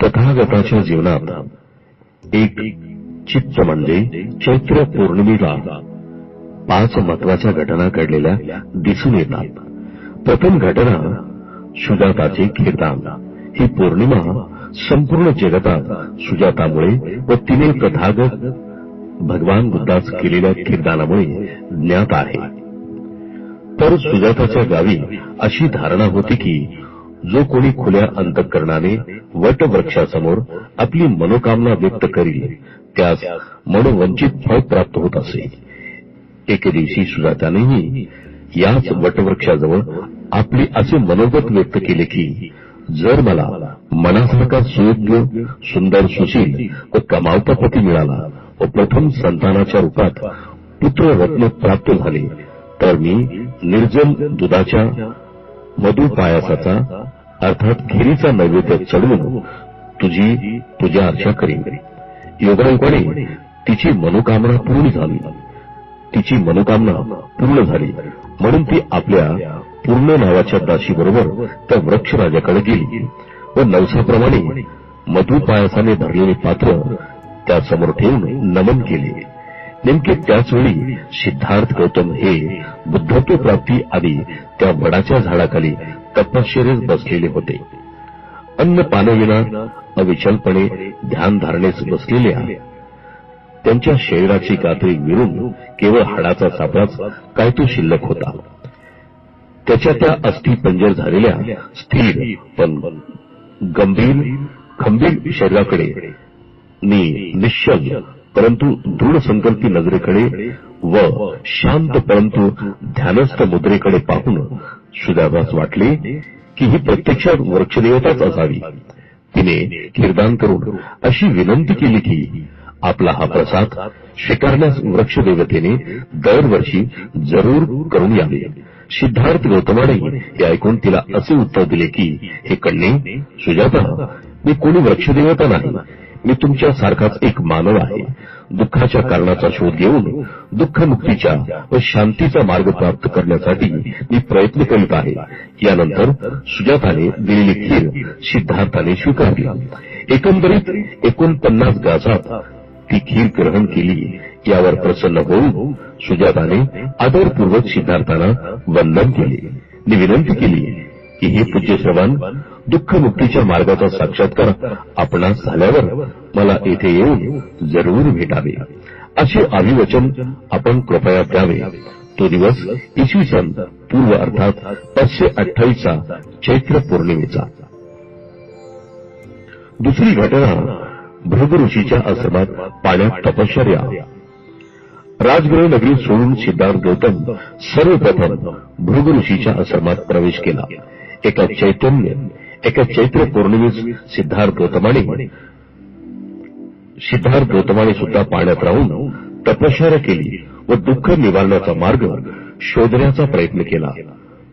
तथागताच्या जीवनात एक चित्त म्हणजे चैत्र पौर्णिमेला 5 महत्वाच्या घटना घडलेल्या दिसून येतात. प्रथम घटना सुजाताचे कीर्तन. ही पौर्णिमा संपूर्ण जगतात सुजातामुळे व तिने तथागत भगवान बुद्धास केलेल्या कीर्तनामुळे ज्ञात आहे. तर सुजाताच्या गावी अशी धारणा होती की जो कोणी खुल्या अंतःकरणाने वटवृक्षासमोर आपली मनोकामना व्यक्त करील त्यास मनोवंचित फळ प्राप्त होत असे. एके दिवशी सुजातानेही याच वटवृक्षाजवळ आपले असे मनोगत व्यक्त केले की जर मला मनासारखा सुयोग्य सुंदर सुशील व कमावता पती मिळाला व प्रथम संतानाच्या रूपात पुत्ररत्न प्राप्त झाले तर मी निर्जल दुधाच्या मधुपायासाचा अर्थात खिरीचा नैवेद्य चढवून तुझी पूजा अर्चा करीन. योगायोगाने तिची मनोकामना पूर्ण झाली म्हणून ती आपल्या पूर्ण नावाच्या दासीबरोबर त्या वृक्षराजाकडे गेली व नवसाप्रमाणे मधुपायासाने भरलेले पात्र त्यासमोर ठेवून नमन केले. नेमके त्याचवेळी सिद्धार्थ गौतम हे बुद्धत्व प्राप्ती आधी त्या वडाच्या झाडाखाली तपश्चर्येस बसलेले होते. अन्न पाण्याविना अविचलपणे ध्यान धारणेस बसलेल्या त्यांच्या शरीराची गात्री विरून केवळ हाडाचा सापळाच काय तो शिल्लक होता. त्याच्या त्या अस्थि पंजर झालेल्या स्थिर पण खंबीर शरीराकडे निश्चल परंतु दृढ संकल्पी नजरेकडे व शांत परंतु ध्यानस्थ मुद्रेकडे पाहून सुजातास वाटले की ही प्रत्यक्षात वृक्षदेवताच असावी. तिने कीर्तन करून अशी विनंती केली की आपला हा प्रसाद स्वीकारण्यास वृक्षदेवतेने दरवर्षी जरूर करून यावे. सिद्धार्थ गौतमाने हे ऐकून तिला असे उत्तर दिले की हे कन्ये सुजाता, मी कोणी वृक्षदेवता नाही. मी तुमच्या सारखाच एक मानव आहे. दुःखाच्या कारणाचा शोध घेऊन दुःखमुक्तीच्या व शांतीचा मार्ग प्राप्त करण्यासाठी मी प्रयत्न करीत आहे. यानंतर सुजाताने दिलेली खीर सिद्धार्थाने स्वीकारली. एकंदरीत 49 गासात ती खीर ग्रहण केली. यावर प्रसन्न होऊन सुजाताने आदरपूर्वक सिद्धार्थांना वंदन केले आणि विनंती केली की हे पूज्य श्रवण, दुःखमुक्तीच्या मार्गाचा साक्षात्कार आपणास झाल्यावर मला येथे येऊन जरूर भेटावे. असे अभिवचन आपण कृपया द्यावे. तो दिवस इसवी सन पूर्व अर्थात 528 चैत्र पौर्णिमेचा. दुसरी घटना भृग ऋषीच्या आश्रमात पाण्यात तपश्चर्या. राजगृह नगरी सोडून सिद्धार्थ गौतम सर्वप्रथम भृग ऋषीच्या आश्रमात प्रवेश केला. एका चैत्र पौर्णिमेस सिद्धार्थ गौतमाने सुद्धा पाण्यात राहून तपश्चर्या केली व दुःख निवारण्याचा मार्ग शोधण्याचा प्रयत्न केला.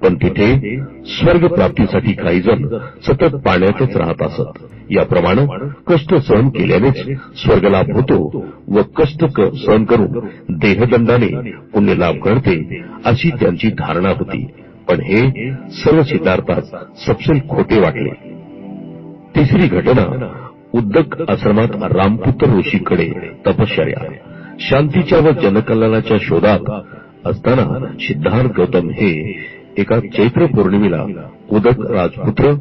पण तिथे स्वर्ग प्राप्तीसाठी काही जण सतत पाण्यातच राहत असत. याप्रमाणे कष्ट सहन केल्यानेच स्वर्गलाभ होतो व कष्ट सहन करून देहदंडाने पुण्यलाभ घडते अशी त्यांची धारणा होती. पण हे सर्व सिद्धार्थास सपशेल खोटे वाटले. तिसरी घटना उद्दक आश्रमात रामपुत्र ऋषीकडे तपश्चर्या. शांतीच्या व जनकल्याणाच्या शोधात असताना सिद्धार्थ गौतम हे एका चैत्र पौर्णिमेला उदक राजपुत्र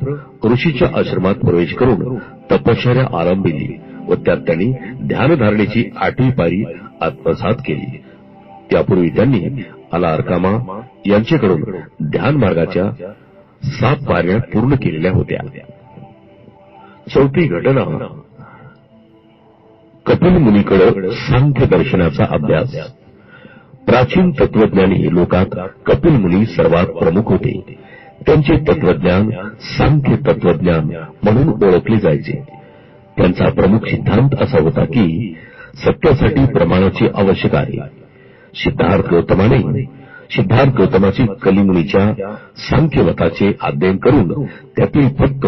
ऋषीच्या आश्रमात प्रवेश करून तपश्चर्या आरंभिली व त्यात त्यांनी ध्यानधारणेची 8वी पायरी आत्मसात केली. त्यापूर्वी त्यांनी अलारकामा यांच्याकडून ध्यान मार्गाच्या 7 पायऱ्या पूर्ण केलेल्या होत्या. चौथी घटना कपिल मुनीकडे सांख्य दर्शनाचा अभ्यास. प्राचीन तत्वज्ञानी लोकात कपिल मुनी सर्वात प्रमुख होते. त्यांचे तत्वज्ञान सांख्य तत्वज्ञान म्हणून ओळखले जायचे. त्यांचा प्रमुख सिद्धांत असा होता की सत्यासाठी प्रमाणाची आवश्यक आहे. सिद्धार्थ गौतमाची कलिमुनीच्या सांख्यवताचे अध्ययन करून त्यातील फक्त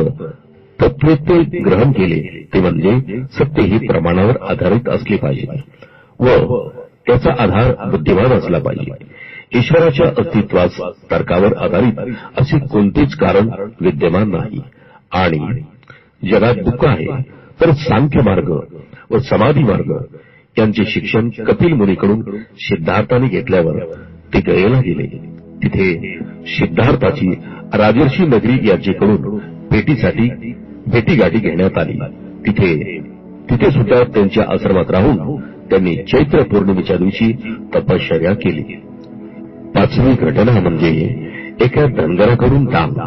तत्वज्ञ ग्रहण केले ते म्हणजे सत्य ही प्रमाणावर आधारित असले पाहिजे व त्याचा आधार बुद्धिमान असला पाहिजे. ईश्वराच्या अस्तित्वास तर्कावर आधारित असे कोणतेच कारण विद्यमान नाही आणि जगात दुःख आहे तर सांख्य मार्ग व समाधी मार्ग यांचे शिक्षण कपिल मुनीकडून सिद्धार्थाने घेतल्यावर ते गयेला गेले. तिथे सिद्धार्थाची राजर्षी नगरी याचेकडून भेटीसाठी भेटीगाठी घेण्यात आली. तिथे सुद्धा त्यांच्या आश्रमात राहून त्यांनी चैत्र पौर्णिमेच्या दिवशी तपश्चर्या केली. पाचवी घटना म्हणजे एका धनगराकडून दान.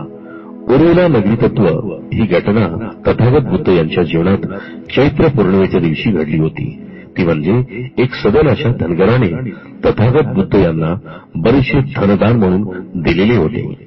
उर्मिला नगरी तत्व ही घटना तथागत बुद्ध यांच्या जीवनात चैत्र पौर्णिमेच्या दिवशी घडली होती. ती म्हणजे एक सदन अशा धनगराने तथागत बुद्ध यांना बरेचसे धनदान म्हणून दिलेले होते.